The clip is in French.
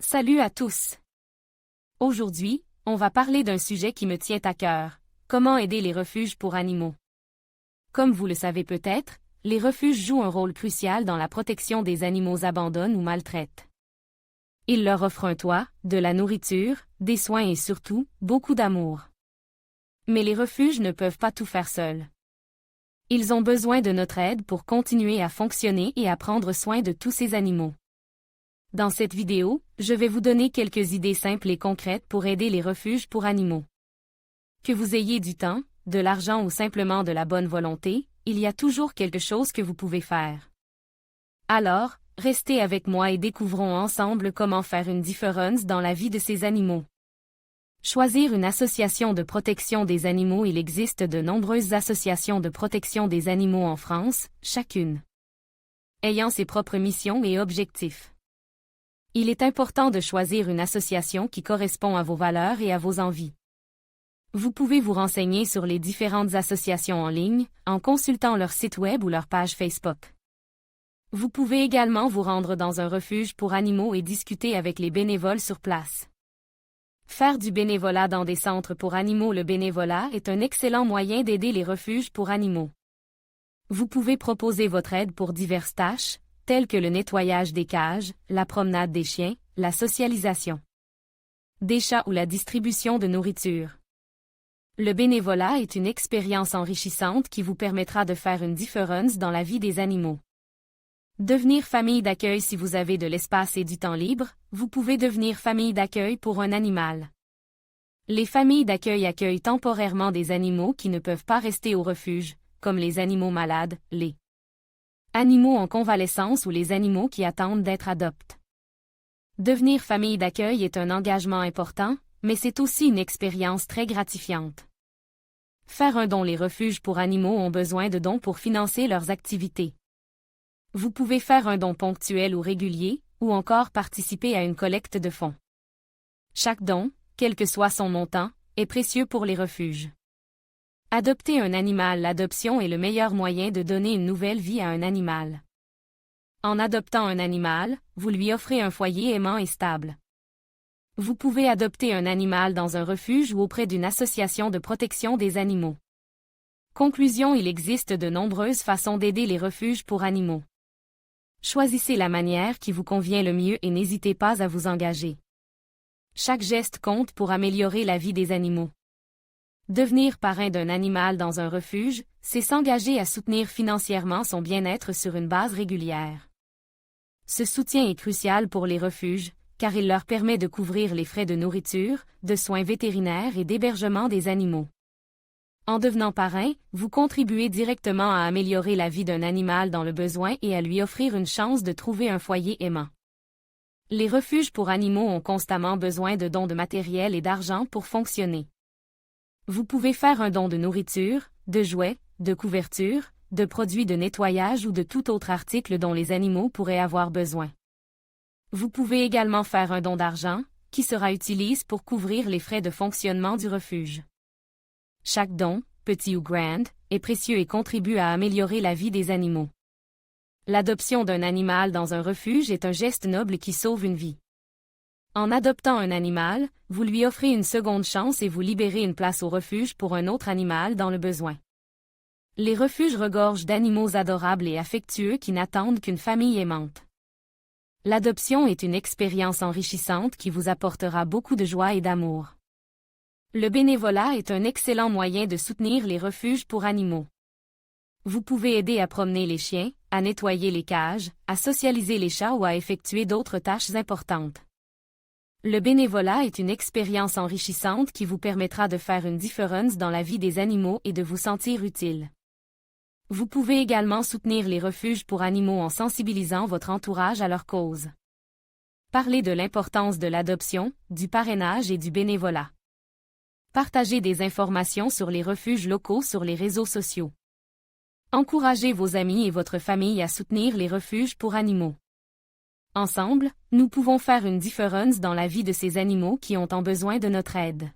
Salut à tous! Aujourd'hui, on va parler d'un sujet qui me tient à cœur. Comment aider les refuges pour animaux? Comme vous le savez peut-être, les refuges jouent un rôle crucial dans la protection des animaux abandonnés ou maltraités. Ils leur offrent un toit, de la nourriture, des soins et surtout, beaucoup d'amour. Mais les refuges ne peuvent pas tout faire seuls. Ils ont besoin de notre aide pour continuer à fonctionner et à prendre soin de tous ces animaux. Dans cette vidéo, je vais vous donner quelques idées simples et concrètes pour aider les refuges pour animaux. Que vous ayez du temps, de l'argent ou simplement de la bonne volonté, il y a toujours quelque chose que vous pouvez faire. Alors, restez avec moi et découvrons ensemble comment faire une différence dans la vie de ces animaux. Choisir une association de protection des animaux. Il existe de nombreuses associations de protection des animaux en France, chacune ayant ses propres missions et objectifs. Il est important de choisir une association qui correspond à vos valeurs et à vos envies. Vous pouvez vous renseigner sur les différentes associations en ligne, en consultant leur site web ou leur page Facebook. Vous pouvez également vous rendre dans un refuge pour animaux et discuter avec les bénévoles sur place. Faire du bénévolat dans des centres pour animaux. Le bénévolat est un excellent moyen d'aider les refuges pour animaux. Vous pouvez proposer votre aide pour diverses tâches, telles que le nettoyage des cages, la promenade des chiens, la socialisation des chats ou la distribution de nourriture. Le bénévolat est une expérience enrichissante qui vous permettra de faire une différence dans la vie des animaux. Devenir famille d'accueil. Si vous avez de l'espace et du temps libre, vous pouvez devenir famille d'accueil pour un animal. Les familles d'accueil accueillent temporairement des animaux qui ne peuvent pas rester au refuge, comme les animaux malades, les animaux en convalescence ou les animaux qui attendent d'être adoptés. Devenir famille d'accueil est un engagement important, mais c'est aussi une expérience très gratifiante. Faire un don. Les refuges pour animaux ont besoin de dons pour financer leurs activités. Vous pouvez faire un don ponctuel ou régulier, ou encore participer à une collecte de fonds. Chaque don, quel que soit son montant, est précieux pour les refuges. Adopter un animal. L'adoption est le meilleur moyen de donner une nouvelle vie à un animal. En adoptant un animal, vous lui offrez un foyer aimant et stable. Vous pouvez adopter un animal dans un refuge ou auprès d'une association de protection des animaux. Conclusion. Il existe de nombreuses façons d'aider les refuges pour animaux. Choisissez la manière qui vous convient le mieux et n'hésitez pas à vous engager. Chaque geste compte pour améliorer la vie des animaux. Devenir parrain d'un animal dans un refuge, c'est s'engager à soutenir financièrement son bien-être sur une base régulière. Ce soutien est crucial pour les refuges, car il leur permet de couvrir les frais de nourriture, de soins vétérinaires et d'hébergement des animaux. En devenant parrain, vous contribuez directement à améliorer la vie d'un animal dans le besoin et à lui offrir une chance de trouver un foyer aimant. Les refuges pour animaux ont constamment besoin de dons de matériel et d'argent pour fonctionner. Vous pouvez faire un don de nourriture, de jouets, de couvertures, de produits de nettoyage ou de tout autre article dont les animaux pourraient avoir besoin. Vous pouvez également faire un don d'argent, qui sera utilisé pour couvrir les frais de fonctionnement du refuge. Chaque don, petit ou grand, est précieux et contribue à améliorer la vie des animaux. L'adoption d'un animal dans un refuge est un geste noble qui sauve une vie. En adoptant un animal, vous lui offrez une seconde chance et vous libérez une place au refuge pour un autre animal dans le besoin. Les refuges regorgent d'animaux adorables et affectueux qui n'attendent qu'une famille aimante. L'adoption est une expérience enrichissante qui vous apportera beaucoup de joie et d'amour. Le bénévolat est un excellent moyen de soutenir les refuges pour animaux. Vous pouvez aider à promener les chiens, à nettoyer les cages, à socialiser les chats ou à effectuer d'autres tâches importantes. Le bénévolat est une expérience enrichissante qui vous permettra de faire une différence dans la vie des animaux et de vous sentir utile. Vous pouvez également soutenir les refuges pour animaux en sensibilisant votre entourage à leur cause. Parlez de l'importance de l'adoption, du parrainage et du bénévolat. Partagez des informations sur les refuges locaux sur les réseaux sociaux. Encouragez vos amis et votre famille à soutenir les refuges pour animaux. Ensemble, nous pouvons faire une différence dans la vie de ces animaux qui ont tant besoin de notre aide.